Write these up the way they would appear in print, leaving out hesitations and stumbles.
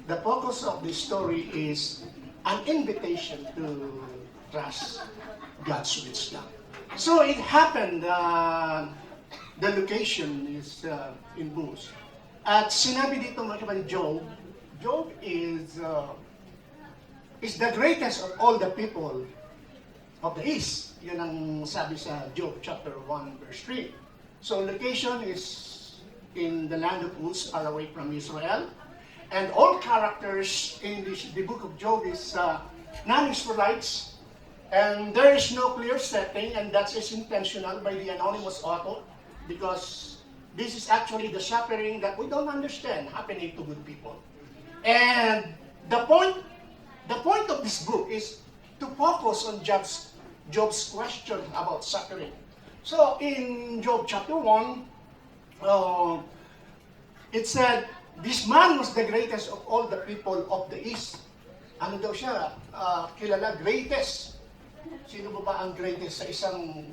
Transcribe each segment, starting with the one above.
the focus of the story is an invitation to trust God's wisdom. So it happened, the location is in Booz. At sinabi dito mga kapatid, Job is the greatest of all the people of the East. Yan ang sabi sa Job chapter 1 verse 3. So location is in the land of Uz, far away from Israel. And all characters in the book of Job is non-Israelites. And there is no clear setting, and that is intentional by the anonymous author, because this is actually the suffering that we don't understand happening to good people. And the point of this book is to focus on Job's question about suffering. So in Job chapter 1, it said, this man was the greatest of all the people of the East. Ano daw siya? Kilala, greatest. Sino ba ang greatest sa isang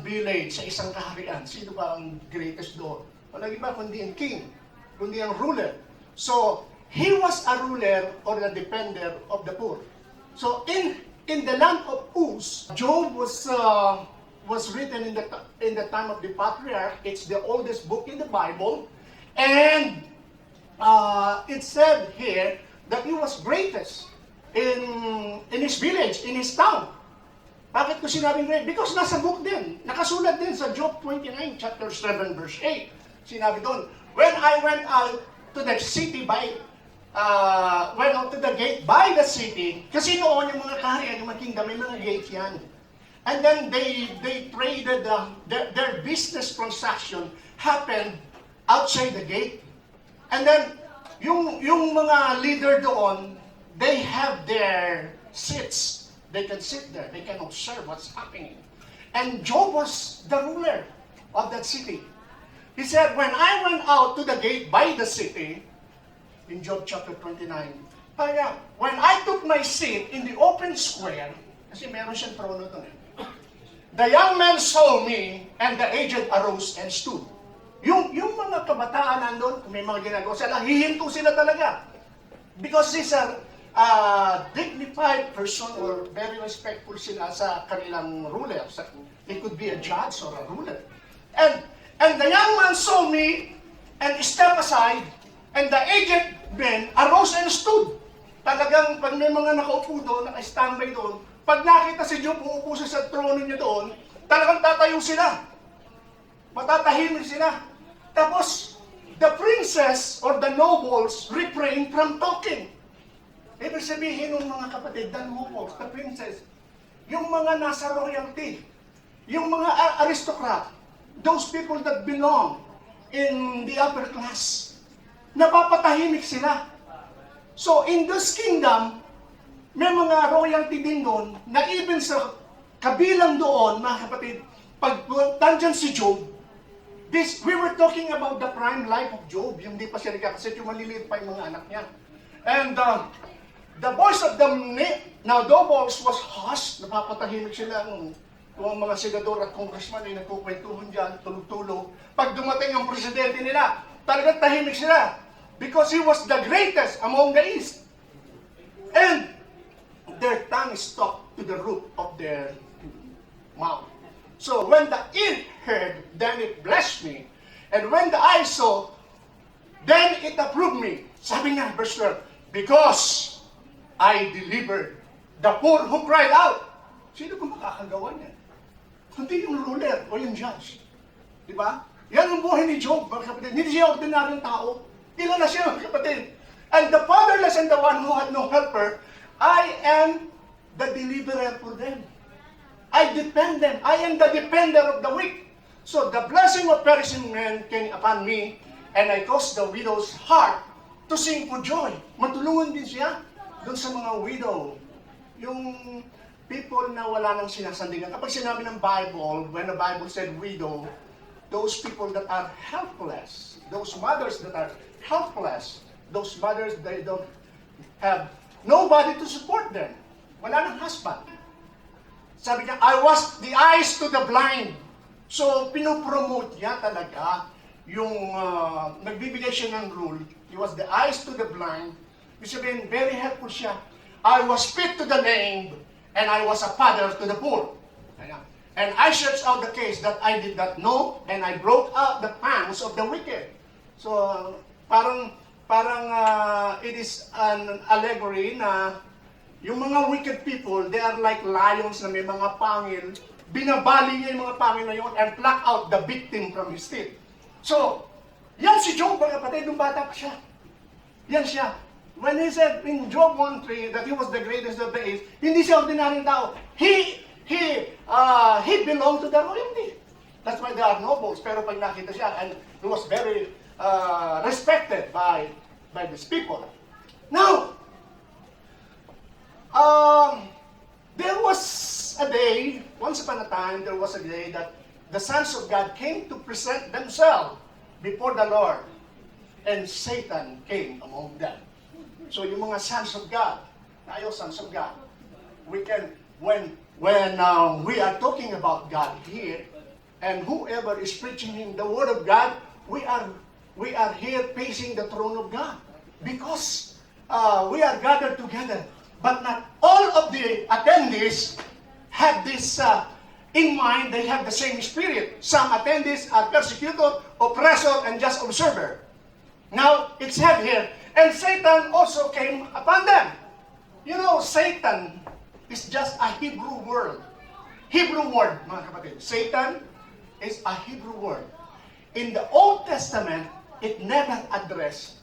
village, sa isang kaharian? Sino ba ang greatest doon? Walang iba kundi ang king, kundi ang ruler. So, he was a ruler or a defender of the poor. So, in the land of Uz, Job was written in the time of the patriarch. It's the oldest book in the Bible, and it said here that he was greatest in his village, in his town. Bakit ko sinabing great? Because nasa book din, nakasulat din sa Job 29, chapter 7, verse 8. Sinabi doon, when I went out to the city went out to the gate by the city, kasi noon yung mga kaharian, yung mga kingdom, may mga gate yan. And then they traded, their business transaction happened outside the gate. And then, yung mga leader doon, they have their seats. They can sit there. They can observe what's happening. And Job was the ruler of that city. He said, when I went out to the gate by the city, in Job chapter 29, when I took my seat in the open square, kasi meron siyang trono doon the young men saw me, and the aged arose and stood. Yung mga kabataan nandun, kung may mga ginagawa sila, hihinto sila talaga. Because these are dignified person or very respectful sila sa kanilang ruler. They could be a judge or a ruler. And the young man saw me and stepped aside, and the aged men arose and stood. Talagang pag may mga nakaupo doon, naka-standby doon, pag nakita si Job uupo sa trono niya doon, talagang tatayo sila. Matatahimik sila. Tapos, the princess or the nobles refrain from talking. Ibig sabihin ng mga kapatid, the nobles, the princess, yung mga nasa royalty, yung mga aristocrat, those people that belong in the upper class, napapatahimik sila. So, in this kingdom, may mga royalty din doon, na even sa kabilang doon, mga kapatid, pag nandyan si Job, we were talking about the prime life of Job, yung di pa siya nagkakasit, yung maliliit pa yung mga anak niya. And the voice of the nobles was hushed, napapatahimik sila kung ang mga senador at congressman ay nagkukwentuhan dyan, tulog-tulog. Pag dumating ang presidente nila, talagang tahimik sila. Because he was the greatest among the East. And their tongue stuck to the roof of their mouth. So when the ear heard, then it blessed me. And when the eye saw, then it approved me. Sabi nga, verse 12, because I delivered the poor who cried out. Sino kung makakagawa niya? Kundi yung ruler o yung judge. Di ba? Yan ang buhay ni Job, mga kapatid. Hindi siya ordinaryong tao. Ilan na siya, mga kapatid. And the fatherless and the one who had no helper, I am the deliverer for them. I defend them. I am the defender of the weak. So the blessing of perishing men came upon me, and I caused the widow's heart to sing for joy. Matulungan din siya doon sa mga widow. Yung people na wala nang sinasandigan. Kapag sinabi ng Bible, when the Bible said widow, those people that are helpless, those mothers that are helpless, those mothers, they don't have nobody to support them. Wala nang husband. Sabi niya, I was the eyes to the blind. So, pinopromote niya talaga yung nagbibigay siya ng rule, He was the eyes to the blind. Ibig sabihin, very helpful siya. I was fit to the lame, and I was a father to the poor. Ayan. And I searched out the case that I did not know, and I broke out the pangs of the wicked. So, parang it is an allegory na yung mga wicked people, they are like lions na may mga pangil. Binabali niya yung mga pangil na yun and pluck out the victim from his teeth. So, yan si Job, mga kapatid, nung bata pa siya. Yan siya. When he said in Job 1:3 that he was the greatest of the age, hindi siya ordinaryong tao. He belonged to the royalty. That's why there are nobles. Pero pag nakita siya, and he was very respected by these people. Now, there was a day, once upon a time, there was a day that the sons of God came to present themselves before the Lord, and Satan came among them. So yung mga sons of God, tayo sons of God, we can, when we are talking about God here, and whoever is preaching in the Word of God, we are here facing the throne of God, because we are gathered together. But not all of the attendees have this in mind. They have the same spirit. Some attendees are persecutor, oppressor, and just observer. Now, it's said here, and Satan also came upon them. You know, Satan is just a Hebrew word. Hebrew word, mga kapatid. Satan is a Hebrew word. In the Old Testament, it never addressed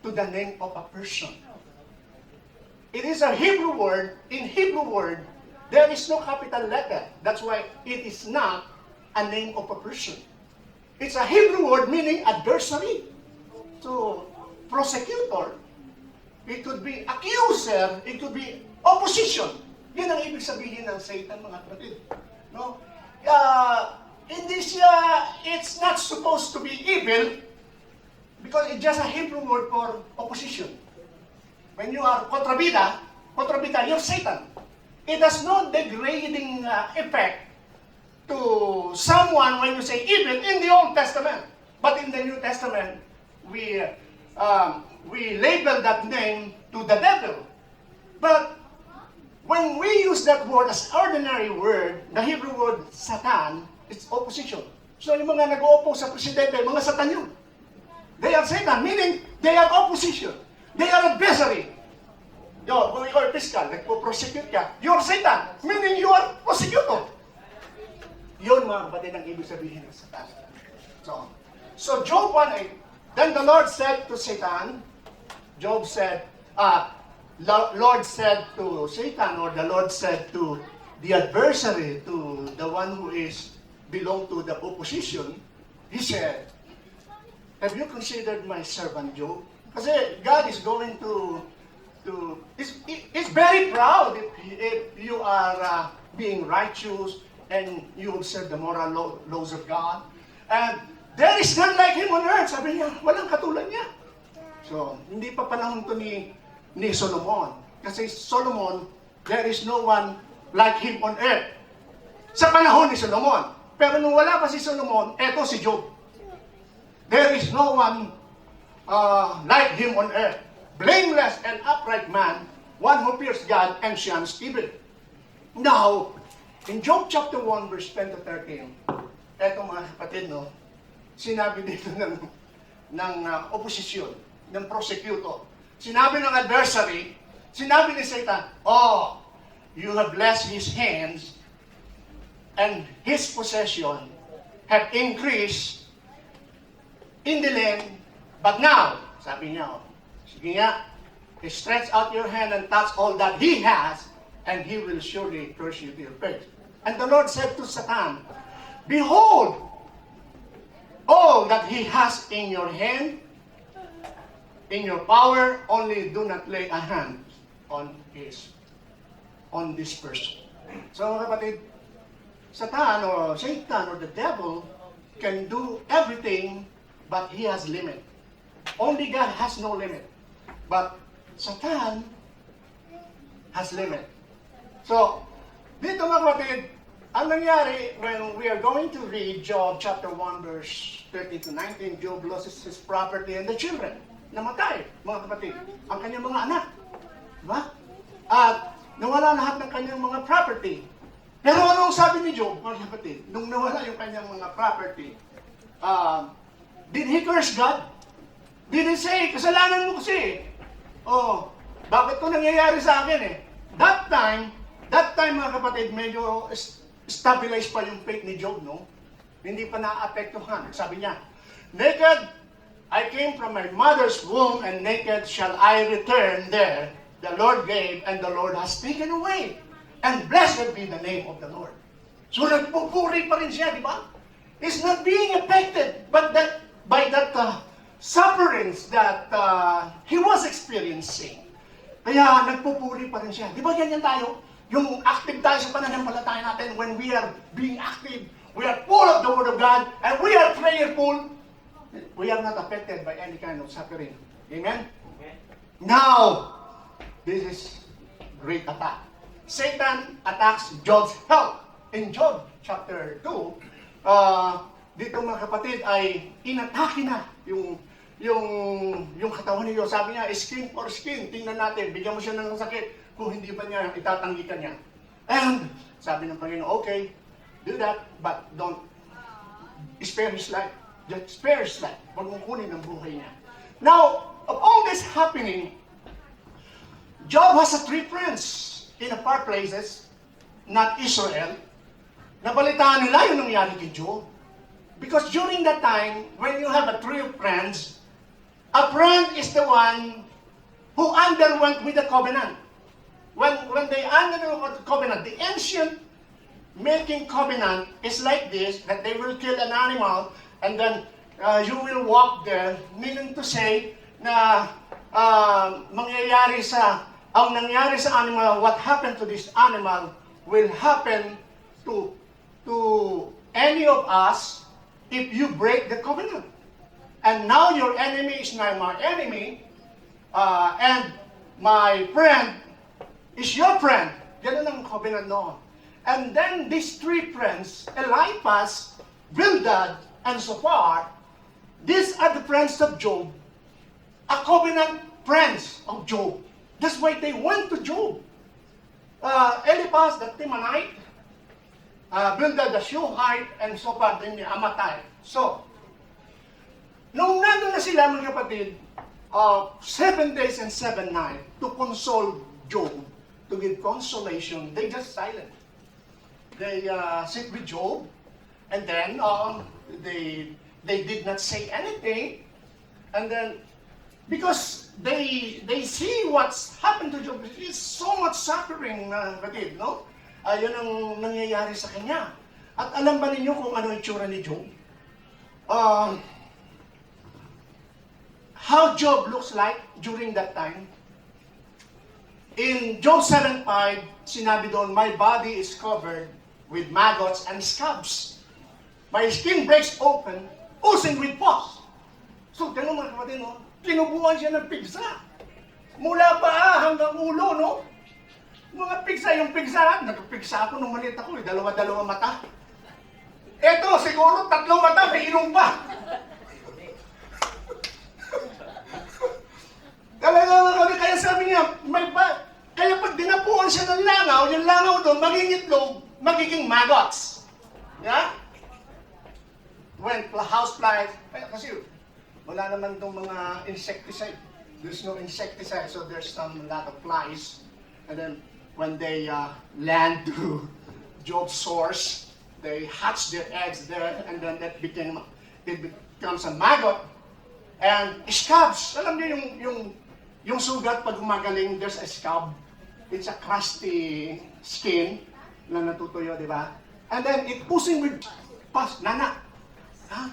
to the name of a person. It is a Hebrew word. In Hebrew word, there is no capital letter. That's why it is not a name of a person. It's a Hebrew word meaning adversary. So, prosecutor, it could be accuser, it could be opposition. Yan ang ibig sabihin ng Satan, mga kapatid. No? It's not supposed to be evil because it's just a Hebrew word for opposition. When you are kontrabida, you're Satan. It has no degrading effect to someone when you say evil in the Old Testament. But in the New Testament, we label that name to the devil. But when we use that word as ordinary word, the Hebrew word Satan, it's opposition. So yung mga nag-o-oppose sa presidente, mga Satan yun. They are Satan, meaning they are opposition. They are adversary. Yo, kung ikaw ay fiscal, nagpo-prosecute ka, you're Satan, meaning you are prosecutor. Yun, mga kapatid, ang ibig sabihin ng Satan. So Job 1:8, then the Lord said to Satan, Lord said to Satan, or the Lord said to the adversary, to the one who belong to the opposition, He said, have you considered my servant Job? Kasi God is going to it's very proud if you are being righteous and you observe the moral laws of God. And there is none like Him on earth. Sabi niya, walang katulad niya. So, hindi pa panahon to ni Solomon. Kasi Solomon, there is no one like him on earth. Sa panahon ni Solomon. Pero nung wala pa si Solomon, eto si Job. There is no one like him on earth. Blameless and upright man, one who fears God and shuns evil. Now, in Job chapter 1, verse 10 to 13, eto mga kapatid, no, sinabi dito ng opposition, ng prosecutor. Sinabi ng adversary, sinabi ni Satan, oh, you have blessed his hands and his possession have increased in the land, but now, sabi niya, sige nga, stretch out your hand and touch all that he has, and he will surely curse you to your face. And the Lord said to Satan, behold, all that he has in your hand, in your power, only do not lay a hand on this person. So mga kapatid, Satan or Satan or the devil can do everything, but he has limit. Only God has no limit. But Satan has limit. So, dito mga kapatid, ang nangyari when we are going to read Job chapter 1 verse 13 to 19, Job loses his property and the children. namatay, mga kapatid, ang kanyang mga anak. Diba? At nawala lahat ng kanyang mga property. Pero anong sabi ni Job, mga kapatid, nung nawala yung kanyang mga property, did he curse God? Did he say, kasalanan mo kasi? Oh, bakit ko nangyayari sa akin eh? That time mga kapatid, medyo stabilized pa yung faith ni Job, no? Hindi pa naapektuhan. Sabi niya, naked I came from my mother's womb, and naked shall I return there. The Lord gave, and the Lord has taken away. And blessed be the name of the Lord. So nagpupuri pa rin siya, di ba? He's not being affected by that sufferings that he was experiencing. Kaya nagpupuri pa rin siya. Di ba ganyan tayo? Yung active tayo sa pananampalataya natin, when we are being active, we are full of the Word of God, and we are prayerful, we are not affected by any kind of suffering. Amen? Now, this is great attack. Satan attacks Job's health. In Job chapter 2, dito mga kapatid ay inatake na yung katawan ni Job. Sabi niya, skin for skin. Tingnan natin, bigyan mo siya ng sakit kung hindi pa niya itatanggi ka niya. And sabi ng Panginoon, okay, do that, but don't spare his life. Just spare his life. Huwag mong kunin ang buhay niya. Now, of all this happening, Job has three friends in far places, not Israel. Nabalitaan nila yung nangyari kay Job. Because during that time, when you have a three of friends, a friend is the one who underwent with the covenant. When they underwent the covenant, the ancient making covenant is like this, that they will kill an animal, and then you will walk there, meaning to say na ang nangyari sa animal, what happened to this animal will happen to any of us if you break the covenant. And now your enemy is now my enemy, and my friend is your friend. Ganun ang covenant noon. And then these three friends, Eliphaz, Bildad, and Zophar, these are the friends of Job, a covenant friends of Job. That's why they went to Job. Eliphaz, the Temanite, Bildad, the Shuhite, and Zophar, the Amatite. So, nung nandun na sila, mga kapatid, 7 days and 7 nights to console Job, to give consolation, they just silent. They sit with Job, and then they did not say anything, and then because they see what's happened to Job, it's so much suffering, kapatid, no? Yun ang nangyayari sa kanya. At alam ba ninyo kung ano yung itsura ni Job? How Job looks like during that time? In Job 7:5, sinabi doon, my body is covered with maggots and scabs. My skin breaks open, oozing with pus. So, ganun mga kapatid, no? Tinubuan siya ng pigsa. Mula paa hanggang ulo, no? Mga pigsa, yung pigsa, nagpigsa ako nung maliit ako, dalawa-dalawa mata. Eto, siguro 3 mata, may ilong pa. Kaya sabi niya, kaya pag dinapuan siya ng langaw, yung langaw doon, magiging itlog, magiging maggots. Yeah? When house flies, kasi wala naman itong mga insecticide. There's no insecticide, so there's lot of flies. And then, when they land to Job's source, they hatch their eggs there, and then it becomes a maggot. And scabs, alam niyo yung sugat pag gumagaling, there's a scab. It's a crusty skin na natutuyo, di ba? And then it oozing with pus, nana. Huh?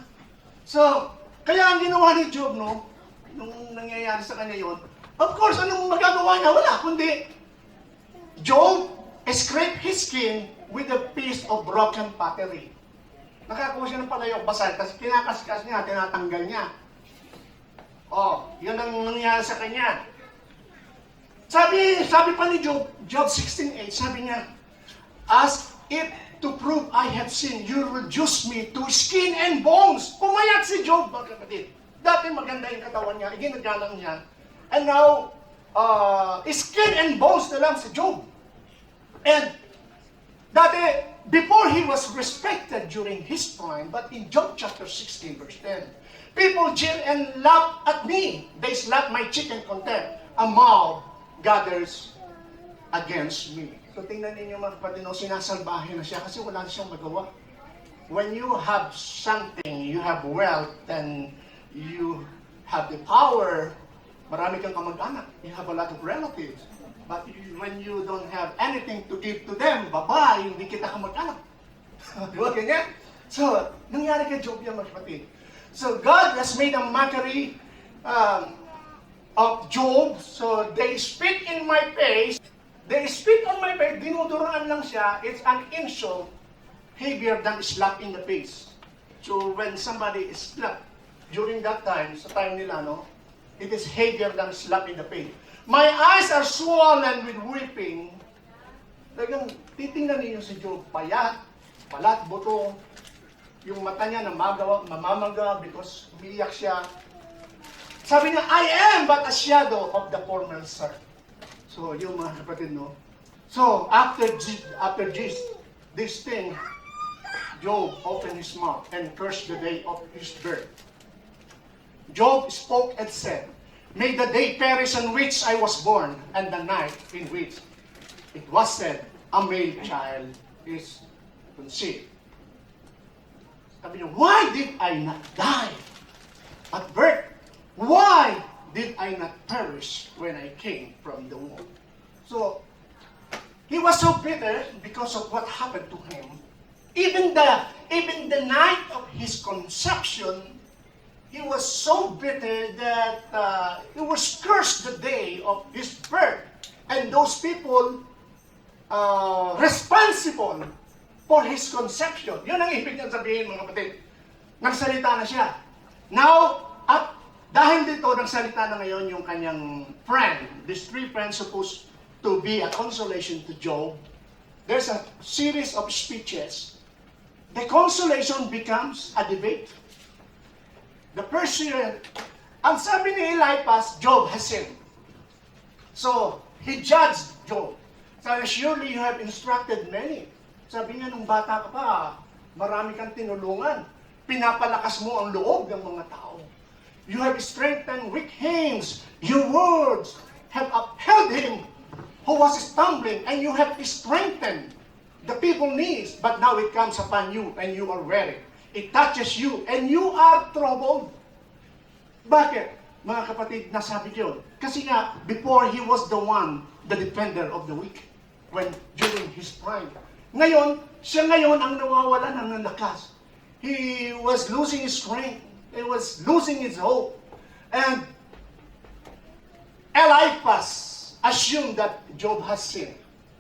So, kaya ang ginawa ni Job, no, nung nangyayari sa kanya yon, of course, anong magagawa niya? Wala, kundi Job scraped his skin with a piece of broken pottery. Nakakuha siya ng palayok basal, tapos kinakaskas niya, tinatanggal niya. Oh, yun ang nangyari sa kanya. Sabi pa ni Job, Job 16:8, sabi niya, as if to prove I have sinned, you reduce me to skin and bones. Pumayat si Job, mga kapatid. Dati maganda yung katawan niya, ginagalang niya. And now, skin and bones na lang si Job. And dati, before he was respected during his time, but in Job chapter 16, verse 10, people jeer and laugh at me. They slap my cheek in contempt. A mob gathers against me. So tingnan ninyo mga kapatid, sinasalbahe na siya kasi wala na siyang magawa. When you have something, you have wealth, and you have the power, marami kang kamag-anak. You have a lot of relatives. But when you don't have anything to give to them, bye-bye, hindi kita kamag-anak. Di ba ganyan? So, nangyari kay Job yan, mga kapatid. So, God has made a mockery of Job. So, they spit in my face. They spit on my face. Dinuduroan lang siya. It's an insult heavier than slap in the face. So, when somebody is slapped, during that time, sa time nila, no, it is heavier than slap in the face. My eyes are swollen with weeping. Talagang titingnan niyo si Job, payat, palat, buto. Yung mata niya namamaga because umiiyak siya. Sabi niya, I am but a shadow of the former self. So, yung mga kapatid, no? So, after this thing, Job opened his mouth and cursed the day of his birth. Job spoke and said, may the day perish on which I was born, and the night in which it was said, a male child is conceived. Sabi niya, why did I not die at birth? Why did I not perish when I came from the womb? So, he was so bitter because of what happened to him. Even the night of his conception, he was so bitter that he was cursed the day of his birth. And those people responsible for his conception. Yun ang ibig niyang sabihin, mga kapatid. Nagsalita na siya. Now, at dahil dito, nagsalita na ngayon yung kanyang friend. These three friends supposed to be a consolation to Job. There's a series of speeches. The consolation becomes a debate. The person, ang sabi ni Eliphaz, Job has sinned. So, he judged Job. Sabi, surely you have instructed many. Sabi niya, nung bata ka pa, marami kang tinulungan. Pinapalakas mo ang loob ng mga tao. You have strengthened weak hands. Your words have upheld him who was stumbling, and you have strengthened the people's knees. But now it comes upon you, and you are weary. It touches you, and you are troubled. Bakit? Mga kapatid, nasabi yun. Kasi nga, before he was the one, the defender of the weak, when during his prime. Ngayon, siya ngayon ang nawawalan ng lakas. He was losing his strength. He was losing his hope. And Eliphaz assumed that Job has sinned.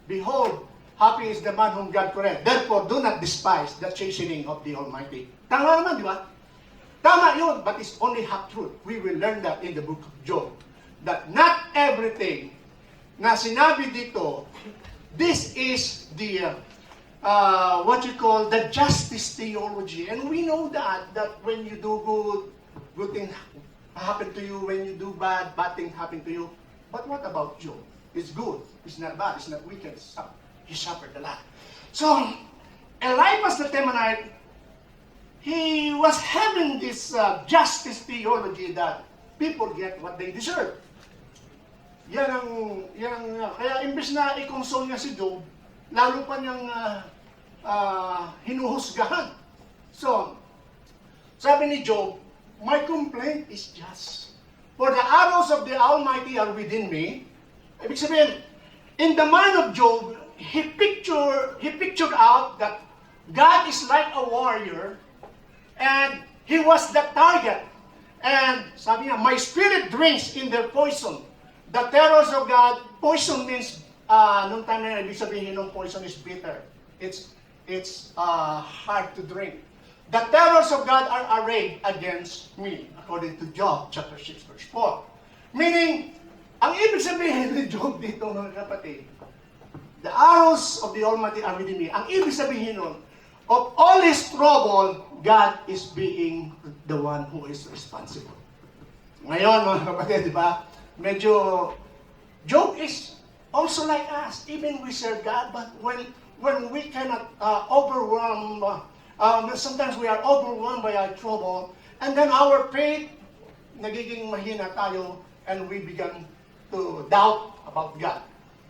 Behold, happy is the man whom God corrects. Therefore, do not despise the chastening of the Almighty. Tama naman, di ba? Tama yun, but it's only half truth. We will learn that in the book of Job. That not everything na sinabi dito, this is the, what you call, the justice theology. And we know that when you do good things happen to you. When you do bad things happen to you. But what about Job? It's good. It's not bad. It's not wicked. He suffered a lot. So, Eliphaz the Temanite, he was having this justice theology that people get what they deserve. Kaya imbes na i-console niya si Job, lalo pa niyang hinuhusgahan. So, sabi ni Job, my complaint is just. For the arrows of the Almighty are within me. Ibig sabihin, in the mind of Job, he pictured out that God is like a warrior, and he was the target. And sabi niya, my spirit drinks in their poison. The terrors of God, poison means, nung time na ibig sabihin ng poison is bitter. It's hard to drink. The terrors of God are arrayed against me, according to Job chapter 6, verse 4. Meaning, ang ibig sabihin ni Job dito, mga kapatid, the arrows of the Almighty are within me. Ang ibig sabihin nun, of all his trouble, God is being the one who is responsible. Ngayon, mga kapatid, di ba? Medyo, Job is also like us. Even we serve God, but when we cannot sometimes we are overwhelmed by our trouble, and then our faith, nagiging mahina tayo, and we begin to doubt about God.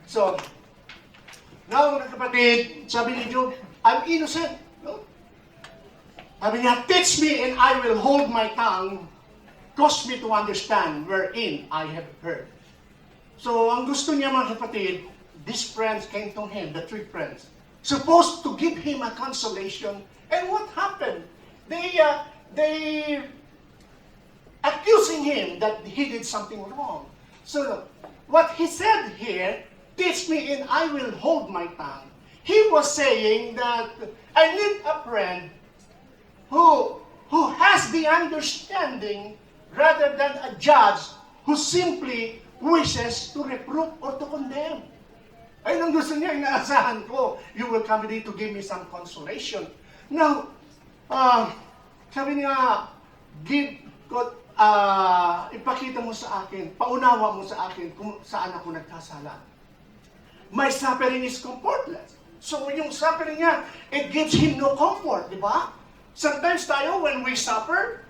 So, now, mga kapatid, sabi ni Job, I'm innocent. No? Sabi niya, teach me and I will hold my tongue. Cause me to understand wherein I have heard. So, ang gusto niya mga kapatid, these friends came to him, the three friends, supposed to give him a consolation. And what happened? They accusing him that he did something wrong. So, what he said here, teach me and I will hold my tongue. He was saying that I need a friend who has the understanding rather than a judge who simply wishes to reprove or to condemn. Ayun ang gusto niya, inaasahan ko. You will come to give me some consolation. Now, sabi niya, ipakita mo sa akin, paunawa mo sa akin kung saan ako nagkasala. My suffering is comfortless. So yung suffering niya, it gives him no comfort, di ba? Sometimes tayo, when we suffer,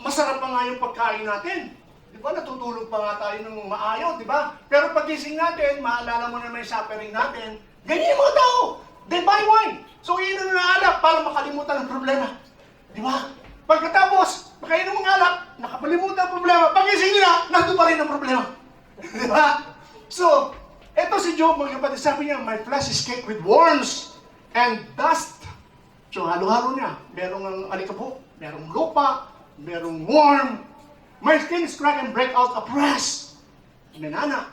masarap pa nga yung pagkain natin. Di ba? Natutulog pa nga tayo ng maayo, di ba? Pero pagising natin, maalala mo na may suffering natin, ganyan yung mga tao. They buy wine. So, iinom na alak para makalimutan ang problema. Di ba? Pagkatapos, makainom ng alak, nakapalimutan ang problema. Pagising nila, nandun pa rin ang problema. Di ba? So, eto si Job, mga kapatid, sabi niya, my flesh is caked with worms and dust. So, halo-halo niya. Merong alikabok, merong lupa, merong worm. My skin is cracked and break out a press. Minana.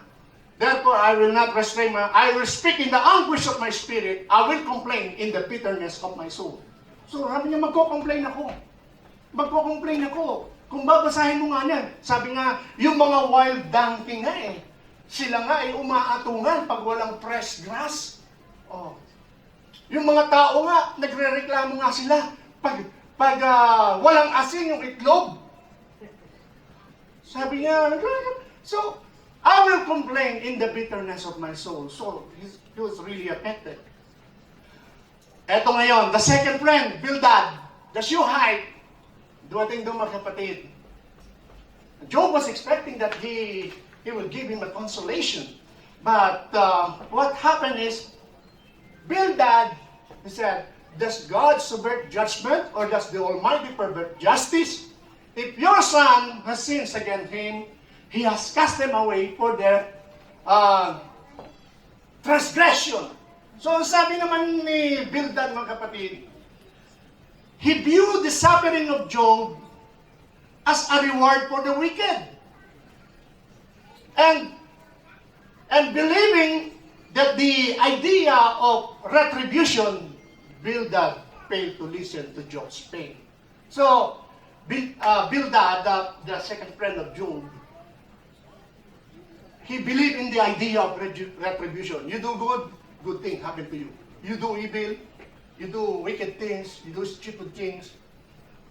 Therefore, I will not restrain I will speak in the anguish of my spirit. I will complain in the bitterness of my soul. So, sabi niya, magko-complain ako. Magko-complain ako. Kung babasahin mo nga niyan, sabi nga, yung mga wild donkey nga sila nga ay umaatungan pag walang fresh grass. Oh. Yung mga tao nga, nagre-reklamo nga sila pag walang asin yung itlog. Sabi niya, so, I will complain in the bitterness of my soul. So, he was really affected. Eto ngayon, the second friend, Bildad, the Shuhite, dumating doon mga kapatid. Job was expecting that he will give him a consolation. But what happened is, Bildad, he said, does God subvert judgment or does the Almighty pervert justice? If your son has sinned against him, he has cast them away for their transgression. So, sabi naman ni Bildad, mga kapatid, he viewed the suffering of Job as a reward for the wicked. And believing that the idea of retribution, Bildad failed to listen to Job's pain. So, Bildad, the second friend of Job, he believed in the idea of retribution. You do good, good things happen to you. You do evil, you do wicked things, you do stupid things,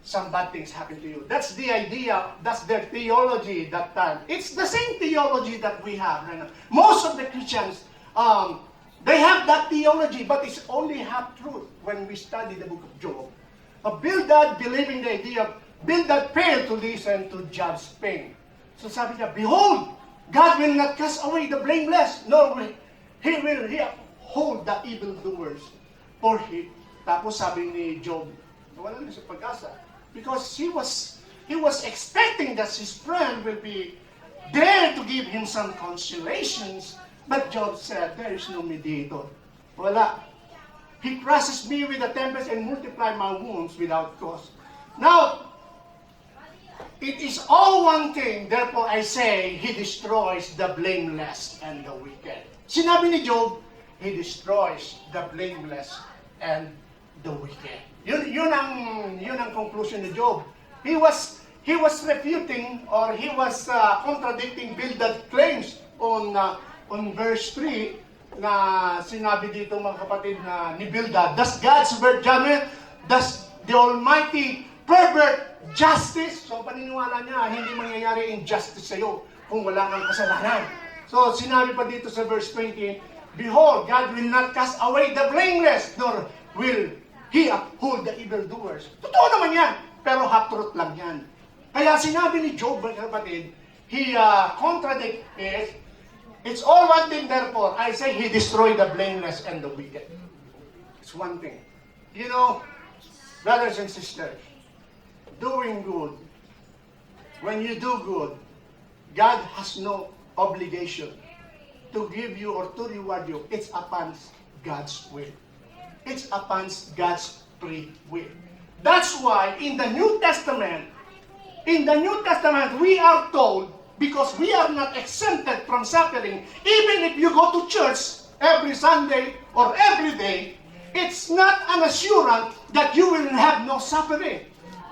some bad things happen to you. That's the idea, that's their theology that time. It's the same theology that we have right now. Most of the Christians, they have that theology, but it's only half truth when we study the book of Job. Bildad, believing the idea of, Bildad failed to listen to Job's pain. So sabi niya, behold, God will not cast away the blameless, nor will He hold the evildoers for Him. Tapos sabi ni Job, wala na sa pag-asa. Because he was expecting that his friend will be there to give him some consolations. But Job said, there is no mediator. Wala. He crushes me with a tempest and multiply my wounds without cause. Now, it is all one thing, therefore I say, He destroys the blameless and the wicked. Sinabi ni Job, He destroys the blameless and the wicked. Yun ang conclusion ni Job. He was refuting or he was contradicting Bildad's claims on verse 3 na sinabi dito mga kapatid na ni Bildad, does God subvert judgment? Does the Almighty pervert justice. So paniniwala niya, hindi mangyayari injustice sa'yo kung wala kang kasalanan. So sinabi pa dito sa verse 20, behold, God will not cast away the blameless, nor will He uphold the evildoers. Totoo naman yan, pero half-truth lang yan. Kaya sinabi ni Job, mga kapatid, he contradict is, it's all one thing therefore, I say He destroyed the blameless and the wicked. It's one thing. You know, brothers and sisters, doing good, when you do good, God has no obligation to give you or to reward you. It's upon God's will. It's upon God's free will. That's why in the New Testament, we are told, because we are not exempted from suffering, even if you go to church every Sunday or every day, it's not an assurance that you will have no suffering.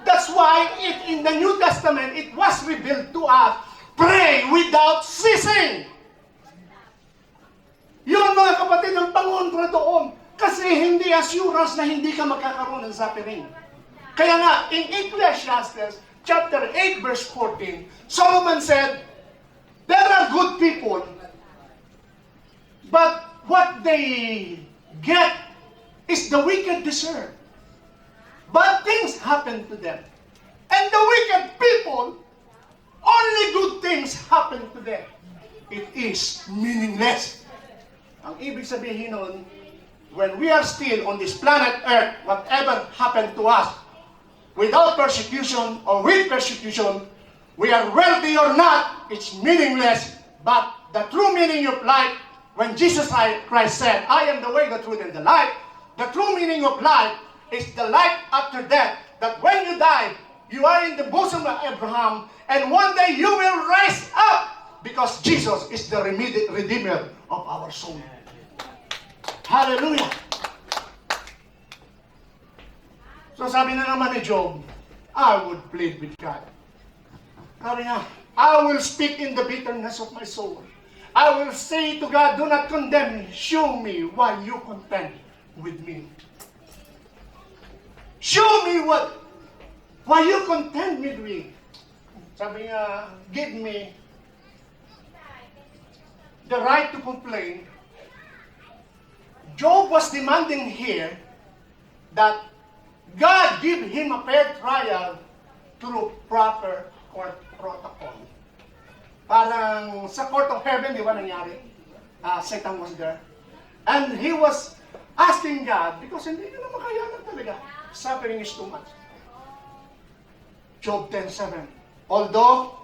That's why in the New Testament, it was revealed to us, pray without ceasing. Yun mga kapatid, ang pangontra doon. Kasi hindi assurance na hindi ka magkakaroon ng suffering. Kaya nga, in Ecclesiastes, chapter 8, verse 14, Solomon said, there are good people, but what they get is the wicked deserve. Bad things happen to them. And the wicked people, only good things happen to them. It is meaningless. Ang ibig sabihin nun, when we are still on this planet Earth, whatever happened to us, without persecution or with persecution, we are wealthy or not, it's meaningless. But the true meaning of life, when Jesus Christ said, I am the way, the truth, and the life, the true meaning of life is the life after death. That when you die, you are in the bosom of Abraham, and one day you will rise up, because Jesus is the Redeemer of our soul. Hallelujah! So sabi na naman ni Job, I would plead with God. Sabi niya, I will speak in the bitterness of my soul. I will say to God, do not condemn me. Show me why you contend with me. Show me why you contend with me. Sabi niya, give me the right to complain. Job was demanding here that God give him a fair trial through proper court protocol. Parang sa court of heaven, di ba nangyari? Satan was there. And he was asking God, because hindi niya na makayanan talaga. Suffering is too much. Job 10:7. Although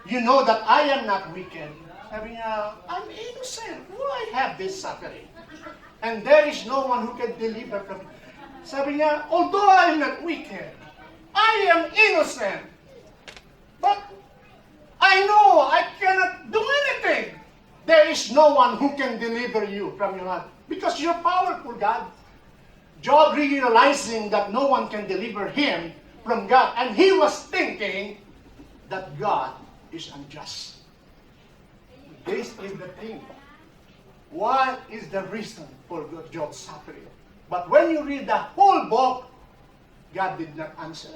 you know that I am not wicked, sabi niya, I'm innocent. Why have this suffering? And there is no one who can deliver from it. Sabi niya, although I am not wicked, I am innocent. But I know I cannot do anything. There is no one who can deliver you from your hand. Because you're powerful, God. Job realizing that no one can deliver him from God. And he was thinking that God is unjust. This is the thing. What is the reason for Job's suffering? But when you read the whole book, God did not answer.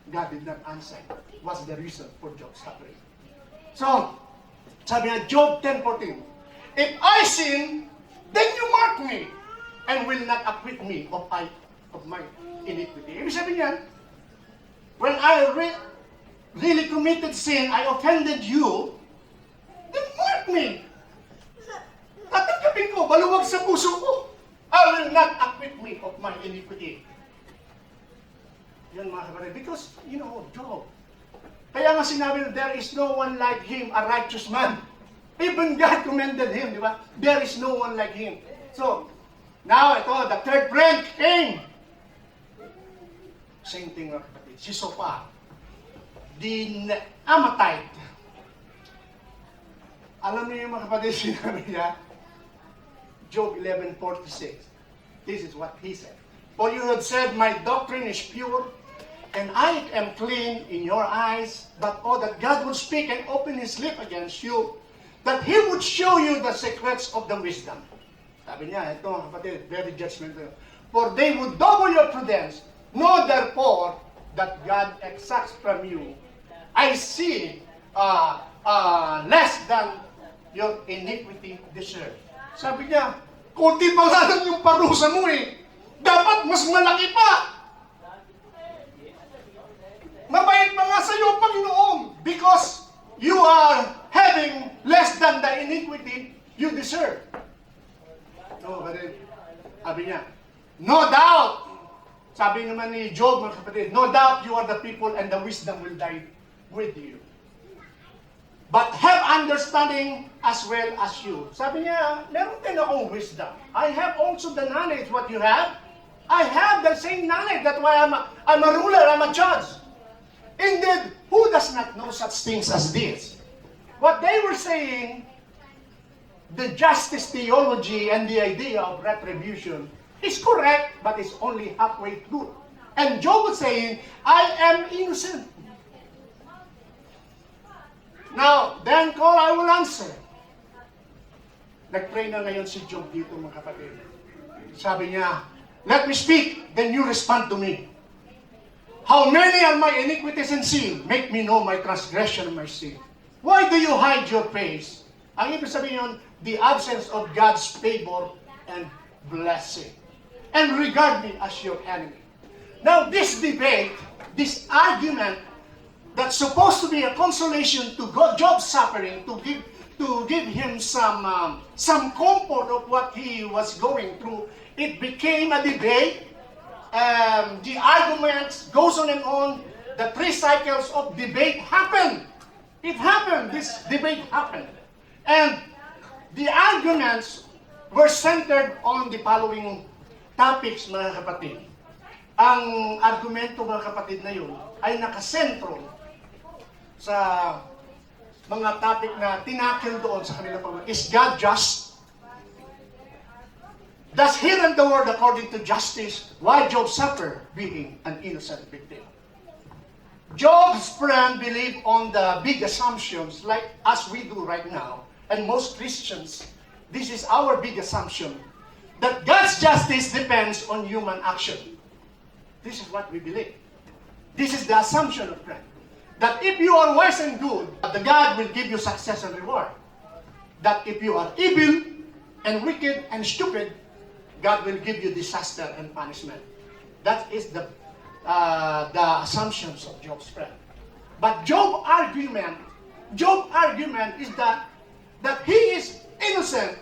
God did not answer. What's the reason for Job's suffering? So, sabi niya, Job 10:14, if I sin, then you mark me, and will not acquit me of my iniquity. Ibig sabihin niyan, when I really committed sin, I offended you, then mark me. Tatanggapin ko, baluwag sa puso ko. I will not acquit me of my iniquity. Yan mga kapatid. Because, Job. Kaya nga sinabi na, there is no one like him, a righteous man. Even God commended him, di ba? There is no one like him. So, now, ito, the third friend came. Same thing mga kapatid. Si Sopa. The Amatite. Alam niyo yung mga kapatid, sinabi niya, Job 11:46. This is what he said. For you have said, my doctrine is pure, and I am clean in your eyes. But that God would speak and open his lip against you, that he would show you the secrets of the wisdom. Sabi niya, ito mga kapatid, very judgmental. For they would double your prudence, Know therefore that God exacts from you. I see less than your iniquity deserve. Sabi niya, kunti pa nga lang yung parusa mo eh. Dapat mas malaki pa. Mabait pa nga sa iyo, Panginoon, because you are having less than the iniquity you deserve. No, but then, sabi niya, no doubt, sabi naman ni Job, mga kapatid, no doubt you are the people and the wisdom will die with you. But have understanding as well as you. Sabi niya, meron din akong wisdom. I have also the knowledge what you have. I have the same knowledge. That's why I'm a ruler, I'm a judge. Indeed, who does not know such things as this? What they were saying, the justice theology and the idea of retribution is correct, but it's only halfway true. And Job was saying, I am innocent. Now, then call, I will answer. Nag-pray na ngayon si Job dito, mga kapatid. Sabi niya, let me speak, then you respond to me. How many are my iniquities and sin? Make me know my transgression and my sin. Why do you hide your face? Ang ibig sabihin yun, the absence of God's favor and blessing. And regard me as your enemy. Now, this debate, this argument, that's supposed to be a consolation to Job's suffering, to give him some comfort of what he was going through, it became a debate. The arguments goes on and on. The 3 cycles of debate happened. It happened. This debate happened. And the arguments were centered on the following topics, mga kapatid. Ang argumento, mga kapatid, na yun ay nakasentro sa mga topic na tinakil doon sa kanilang pagmamahal. Is God just? Does he run the world according to justice? Why Job suffer being an innocent victim? Job's friend believed on the big assumptions like as we do right now. And most Christians, this is our big assumption, that God's justice depends on human action. This is what we believe. This is the assumption of friend. That if you are wise and good, the God will give you success and reward. That if you are evil and wicked and stupid, God will give you disaster and punishment. That is the assumptions of Job's friend. But Job's argument is that he is innocent,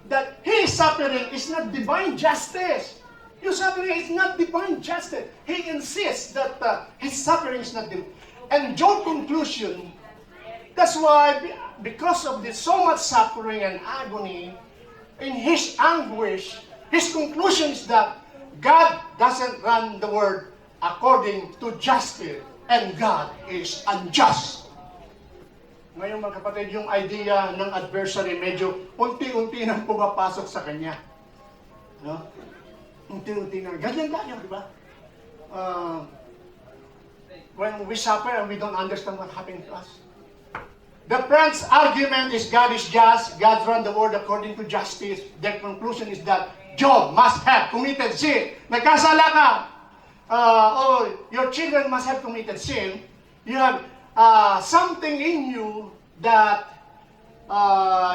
that his suffering is not divine justice. Your suffering is not divine justice. He insists that his suffering is not divine. And Job's conclusion, that's why, because of this so much suffering and agony, in his anguish, his conclusion is that God doesn't run the world according to justice, and God is unjust. Ngayon, mga kapatid, yung idea ng adversary medyo unti-unti nang pumapasok sa kanya. No? Unti-unti na. Ganyan, di ba? When we suffer and we don't understand what happened to us. The friend's argument is God is just, God runs the world according to justice. Their conclusion is that Job must have committed sin. Nagkasala ka, or your children must have committed sin. You have something in you that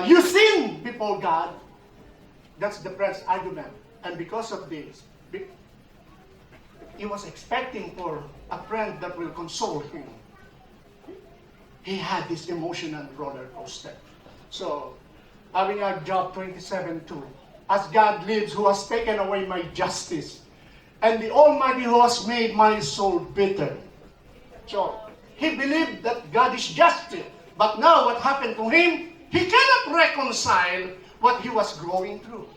you sin before God. That's the friend's argument. And because of this, he was expecting for a friend that will console him. He had this emotional roller coaster. So, having our Job 27:2, as God lives, who has taken away my justice, and the Almighty who has made my soul bitter. So, he believed that God is just, but now what happened to him, he cannot reconcile what he was going through.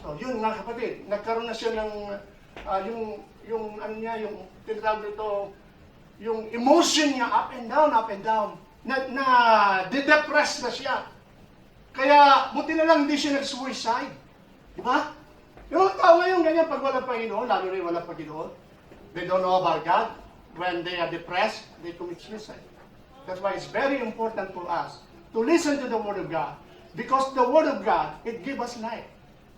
So, yun nga kapatid, nagkaroon na siya ng yung tinatawag nito, yung emotion niya up and down, na de-depress na siya. Kaya, buti na lang hindi siya nag-suicide. Di ba? Yung tao ngayon ganyan, pag walang Panginoon, lalo rin walang Panginoon, they don't know about God. When they are depressed, they commit suicide. That's why it's very important for us to listen to the Word of God. Because the Word of God, it gives us life.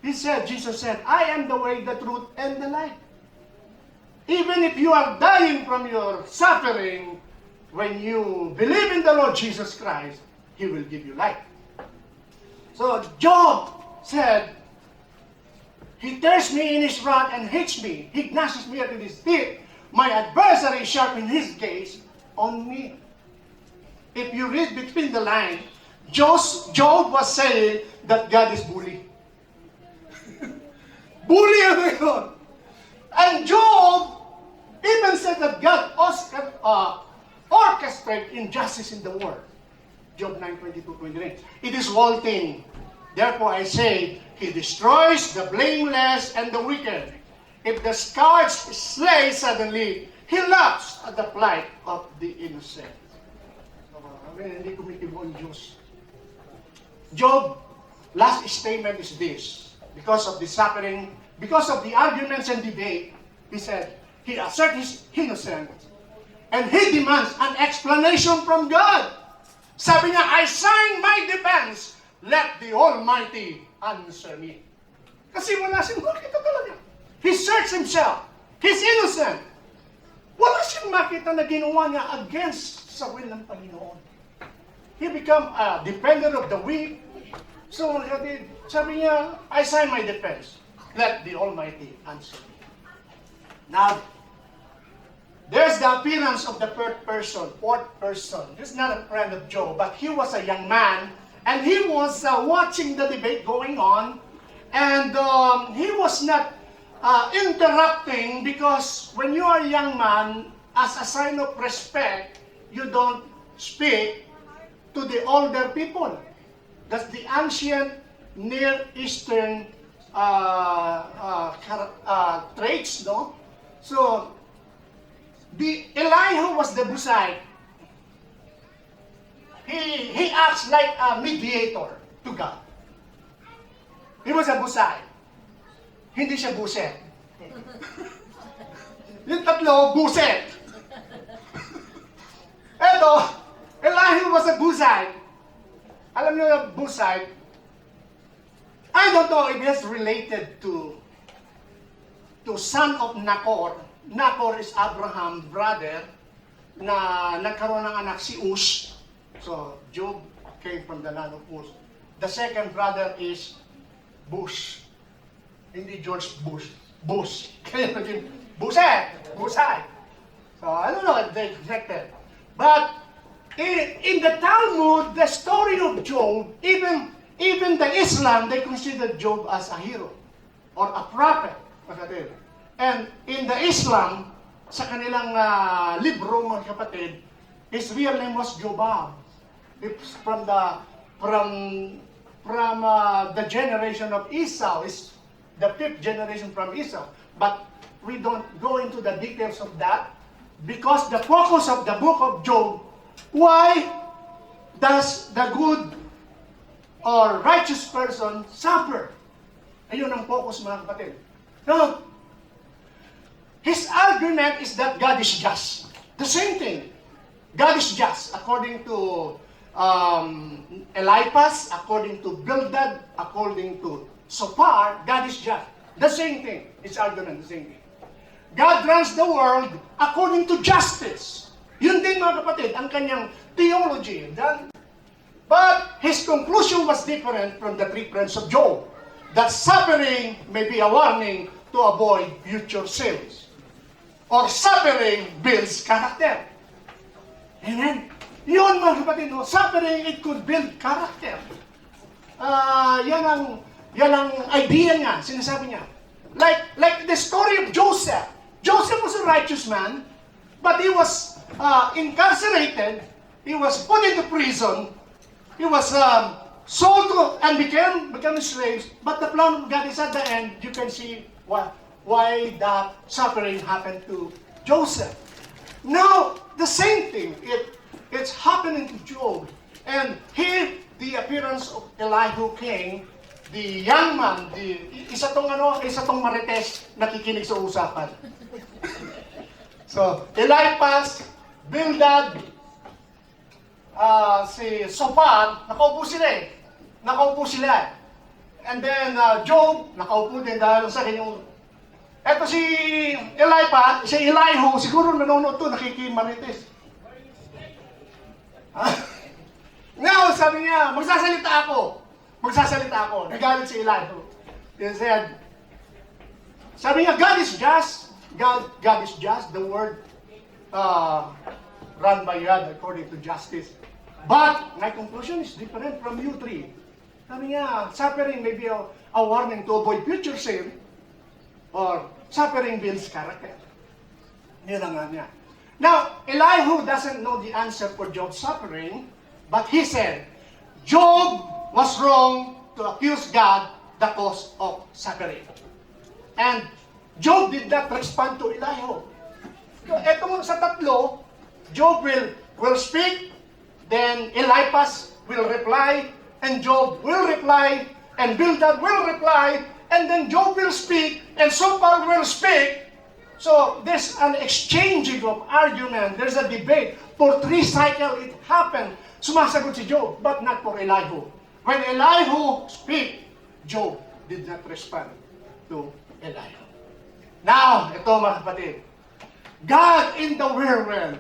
Jesus said, I am the way, the truth, and the life. even if you are dying from your suffering, when you believe in the Lord Jesus Christ, He will give you life. So Job said, He tears me in his wrath and hates me. He gnashes me at his teeth. My adversary sharpens his gaze on me. If you read between the lines, Job was saying that God is bully. Bully ano yun? And Job even said that God orchestrates injustice in the world. Job 9:22-28. It is wanting. Therefore I say, He destroys the blameless and the wicked. If the scourge slay suddenly, He laughs at the plight of the innocent. Hindi kumitibo ang Diyos. Job, last statement is this. Because of the suffering, because of the arguments and debate, he said, he asserts his innocence. And he demands an explanation from God. Sabi niya, I sign my defense. Let the Almighty answer me. Kasi wala siyang makita talaga. He searched himself. He's innocent. Wala siyang makita na ginawa niya against sa will ng Panginoon. He become a defender of the weak. So, sabi niya, I sign my defense. Let the Almighty answer me. Now, there's the appearance of the fourth person. He's not a friend of Job, but he was a young man, and he was watching the debate going on, and he was not interrupting, because when you are a young man, as a sign of respect, you don't speak to the older people. That's the ancient Near Eastern traits, no? So, the Elihu was the Buzite. He acts like a mediator to God. He was a Buzite. Hindi siya buset. Yung tatlo, buset. Eto, Elihu was a Buzite. Alam niyo yung Buzite, I don't know if it's related to son of Nahor. Nahor is Abraham's brother na nagkaroon ng anak si Uz. So, Job came from the land of Uz. The second brother is Bush. Hindi George Bush. Bush. Kaya naging Buset. Busay. So, I don't know if they rejected. But, in the Talmud, the story of Job, even the Islam, they consider Job as a hero or a prophet. And in the Islam, sa kanilang libro, mga kapatid, his real name was Jobab. It's from the generation of Esau. It's the fifth generation from Esau. But we don't go into the details of that, because the focus of the book of Job, why does the good or righteous person suffer? Ayun ang focus, mga kapatid. No, his argument is that God is just. The same thing. God is just, according to Eliphaz, according to Bildad, according to Sophar, God is just. The same thing. His argument, the same thing. God runs the world according to justice. Yun din, mga kapatid, ang kanyang theology. But his conclusion was different from the three friends of Job. That suffering may be a warning to avoid future sins. Or suffering builds character. Amen? Yun, mga kapatid, no? Suffering, it could build character. Yan ang idea niya, sinasabi niya. Like the story of Joseph. Joseph was a righteous man, but he was incarcerated. He was put into prison. He was sold to and became slaves. But the plan of God is at the end. You can see why that suffering happened to Joseph. Now, the same thing. It's happening to Job. And here, the appearance of Elihu came. The young man, isa tong marites nakikinig sa usapan. So, Eliphaz, Bildad, si Sophar, nakaupo sila. And then, Job, nakaupo din dahil sa kanyang Eto si Elihu, siguro nanonood to, nakikimarites. Now, sabi niya, magsasalita ako. Nagalit si Elihu. He said, sabi niya, God is just. God is just. The word run by God according to justice. But my conclusion is different from you three. Sabi niya, suffering may be a warning to avoid future sin, or suffering builds character. Yun ang nga niya. Now, Elihu doesn't know the answer for Job's suffering, but he said, Job was wrong to accuse God the cause of suffering. And Job did not respond to Elihu. Ito mo sa tatlo, Job will speak, then Eliphaz will reply, and Job will reply, and Bildad will reply, and then Job will speak, and Zophar will speak. So there's an exchanging of argument. There's a debate. For 3 cycles it happened. Sumasagot si Job, but not for Elihu. When Elihu speak, Job did not respond to Elihu. Now, ito mga kapatid. God in the whirlwind,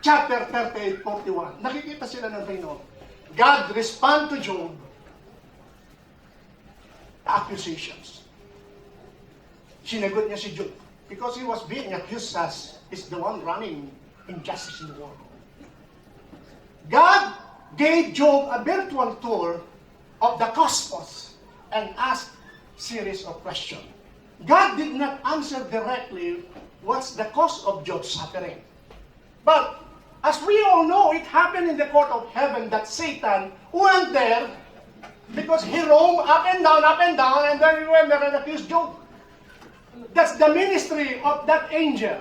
chapter 38:41. Nakikita sila ng Panginoon. God respond to Job accusations. Sinagot niya si Job because he was being accused as is the one running injustice in the world. God gave Job a virtual tour of the cosmos and asked series of questions. God did not answer directly what's the cause of Job's suffering. But as we all know, it happened in the court of heaven that Satan went there because he roamed up and down, and then he went there and accused Job. That's the ministry of that angel,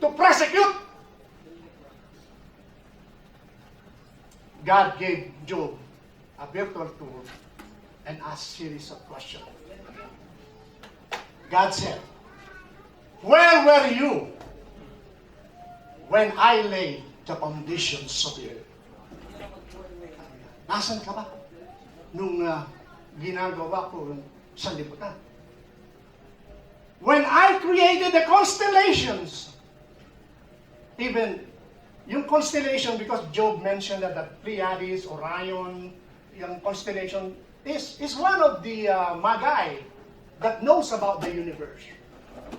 to prosecute. God gave Job a virtual tour and asked series of questions. God said, where were you when I laid the foundations of the earth? Nasaan ka ba nung ginagawa ko sa lipunan? When I created the constellations, even yung constellation, because Job mentioned that the Pleiades, Orion, yung constellation is one of the Magi that knows about the universe.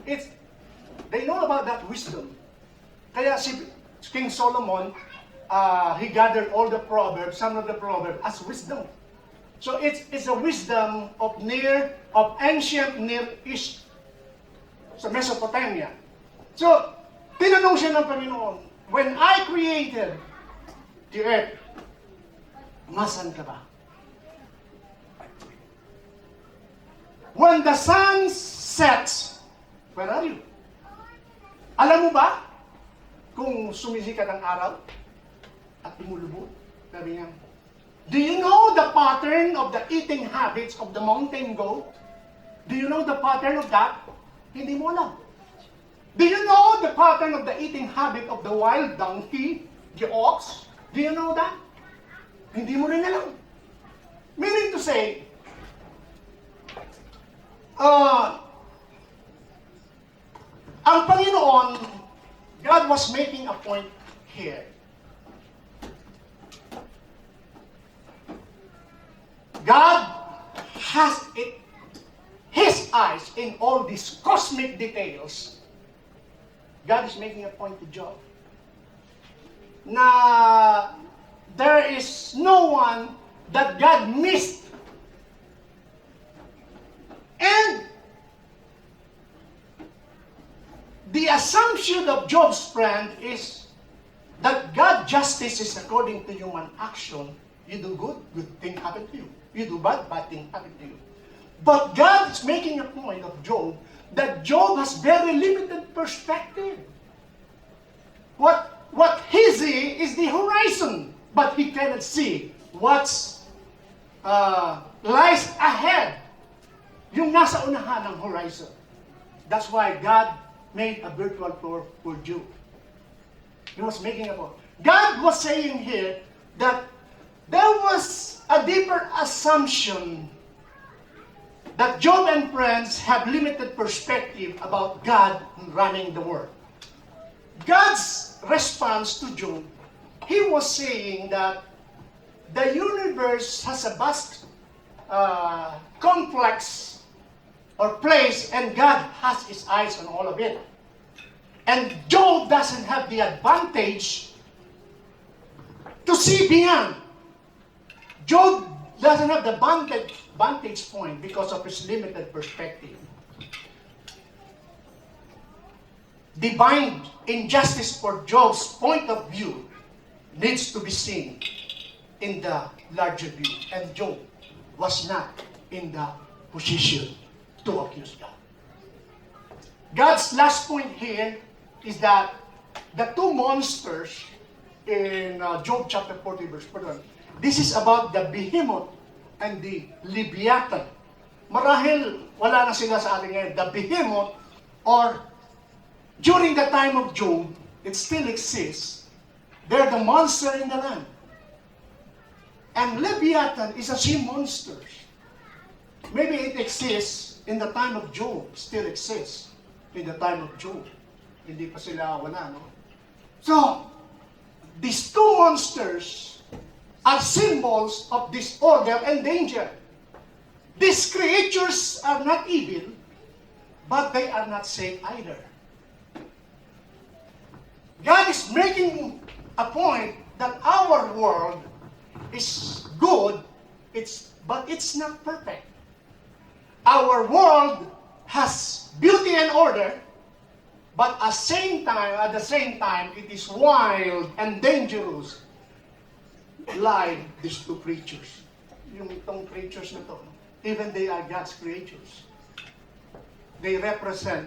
They know about that wisdom. Kaya si King Solomon, he gathered all the proverbs, some of the proverbs, as wisdom. So it's a wisdom of ancient Near East, sa Mesopotamia. So, tinanong siya ng Panginoon, when I created the earth, nasan ka ba? When the sun sets, where are you? Alam mo ba kung sumisikat ang araw at lumulubog? Sabi niya, do you know the pattern of the eating habits of the mountain goat? Do you know the pattern of that? Hindi mo alam. Do you know the pattern of the eating habit of the wild donkey, the ox? Do you know that? Hindi mo rin alam. Meaning to say, ang Panginoon, God was making a point here. God has His eyes in all these cosmic details. God is making a point to Job na there is no one that God missed. And the assumption of Job's friend is that God's justice is according to human action. You do good, good thing happen to you. You do bad, bad thing happen to you. But God is making a point of Job that Job has very limited perspective. What he sees is the horizon, but he cannot see what's lies ahead. Yung nasa unahan ng horizon. That's why God made a virtual tour for Job. He was making a point. God was saying here that there was a deeper assumption that Job and friends have limited perspective about God running the world. God's response to Job, he was saying that the universe has a vast complex or place, and God has his eyes on all of it. And Job doesn't have the advantage to see beyond. Job doesn't have the vantage point because of his limited perspective. Divine injustice for Job's point of view needs to be seen in the larger view. And Job was not in the position to accuse God. God's last point here is that the two monsters in Job chapter 40 verse 1, this is about the behemoth and the Leviathan. Marahil, wala na sila sa atin ngayon. The behemoth, or during the time of Job, it still exists. They're the monster in the land. And Leviathan is a sea monster. Maybe it exists in the time of Job, still exists in the time of Job. Hindi pa sila wala, no? So, these two monsters are symbols of disorder and danger. These creatures are not evil, but they are not safe either. God is making a point that our world is good, but it's not perfect. Our world has beauty and order, but at the same time, it is wild and dangerous, like these two creatures. Yung itong creatures na to, even they are God's creatures. They represent,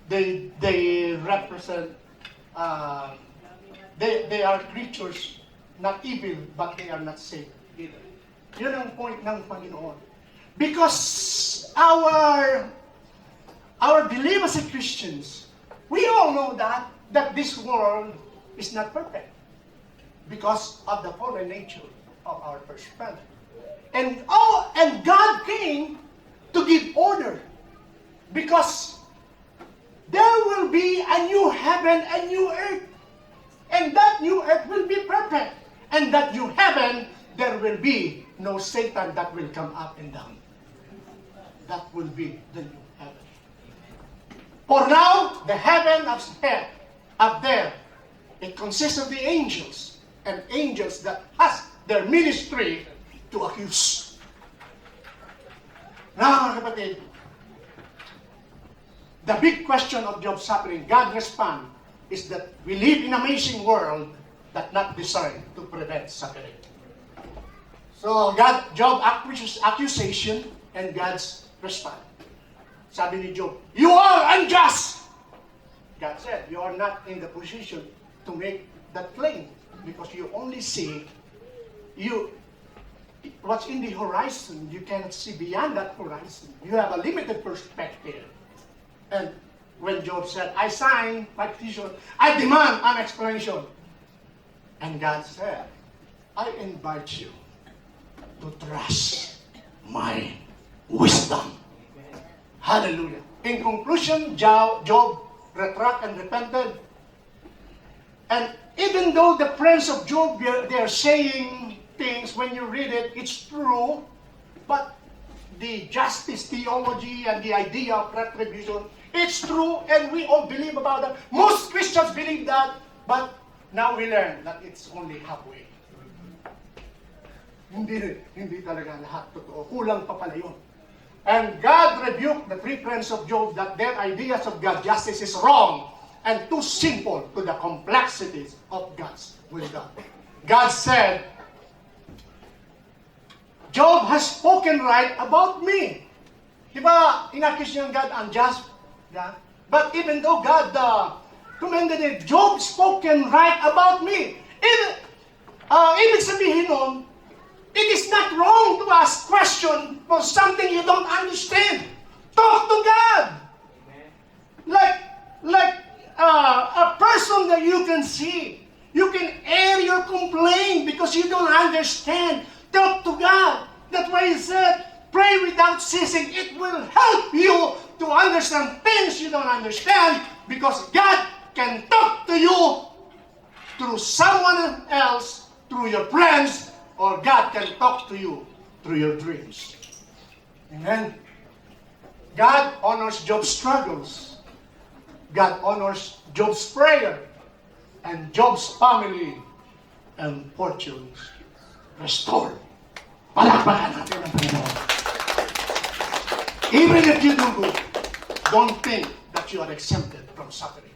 they are creatures, not evil, but they are not safe either. Yun ang point ng Panginoon. Because our belief as Christians, we all know that this world is not perfect because of the fallen nature of our first parent. And God came to give order, because there will be a new heaven and new earth. And that new earth will be perfect. And that new heaven, there will be no Satan that will come up and down. That will be the new heaven. For now, the heaven up there, it consists of the angels, and angels that has their ministry to accuse. Now, mga kapatid, the big question of Job's suffering, God responds, is that we live in an amazing world that not designed to prevent suffering. So, Job accusation and God's response. Sabi ni Job, you are unjust! God said, you are not in the position to make that claim, because you only see what's in the horizon. You cannot see beyond that horizon. You have a limited perspective. And when Job said, I sign my petition, I demand an explanation. And God said, I invite you to trust my wisdom. Hallelujah. In conclusion, Job retracted and repented. And even though the friends of Job, they are saying things, when you read it, it's true, but the justice theology and the idea of retribution, it's true, and we all believe about that. Most Christians believe that, but now we learn that it's only halfway. Hindi talaga lahat totoo. Kulang pa pala yun. And God rebuked the three friends of Job that their ideas of God's justice is wrong and too simple to the complexities of God's wisdom. God said, Job has spoken right about me. Diba, inaccuse niya God unjust? Yeah? But even though God commended it, Job spoken right about me. Ibig sabihin nun, it is not wrong to ask question for something you don't understand. Talk to God. Like a person that you can see. You can air your complaint because you don't understand. Talk to God. That's why he said, pray without ceasing. It will help you to understand things you don't understand, because God can talk to you through someone else, through your friends, or God can talk to you through your dreams. Amen. God honors Job's struggles. God honors Job's prayer, and Job's family and fortunes restored. Palakpakan natin ang Panginoon. Even if you do good, don't think that you are exempted from suffering.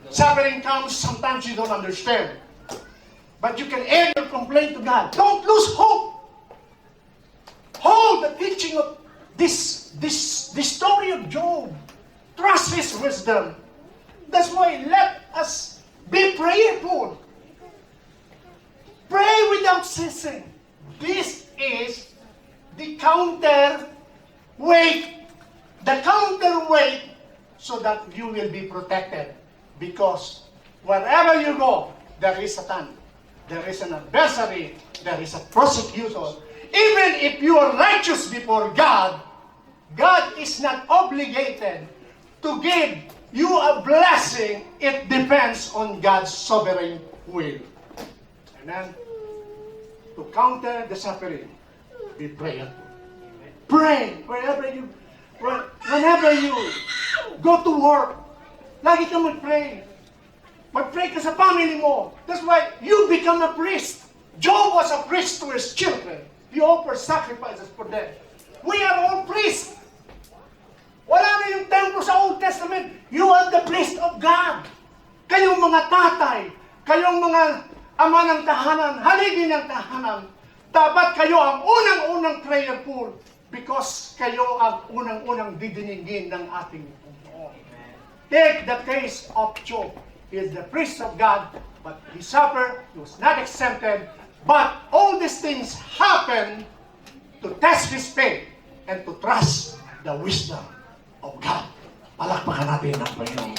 Suffering comes, sometimes you don't understand. But you can air your complaint to God. Don't lose hope. Hold the teaching of this story of Job. Trust his wisdom. That's why let us be prayerful. Pray without ceasing. This is the counterweight so that you will be protected. Because wherever you go, there is Satan, there is an adversary, there is a prosecutor. Even if you are righteous before God, God is not obligated to give you a blessing. It depends on God's sovereign will. Amen. To counter the suffering, be prayerful. Pray whenever you go to work. Lagi kang mag-pray. Mag-pray ka sa family mo. That's why you become a priest. Job was a priest to his children. He offered sacrifices for them. We are all priests. Wala na yung temple sa Old Testament. You are the priest of God. Kayong mga tatay, kayong mga ama ng tahanan, haligi ng tahanan, dapat kayo ang unang-unang prayerful because kayo ang unang-unang didinigin ng ating Panginoon. Take the case of Job. He is the priest of God, but he suffered, he was not exempted, but all these things happened to test his faith and to trust the wisdom of God. Palakpakan natin ang Panginoon.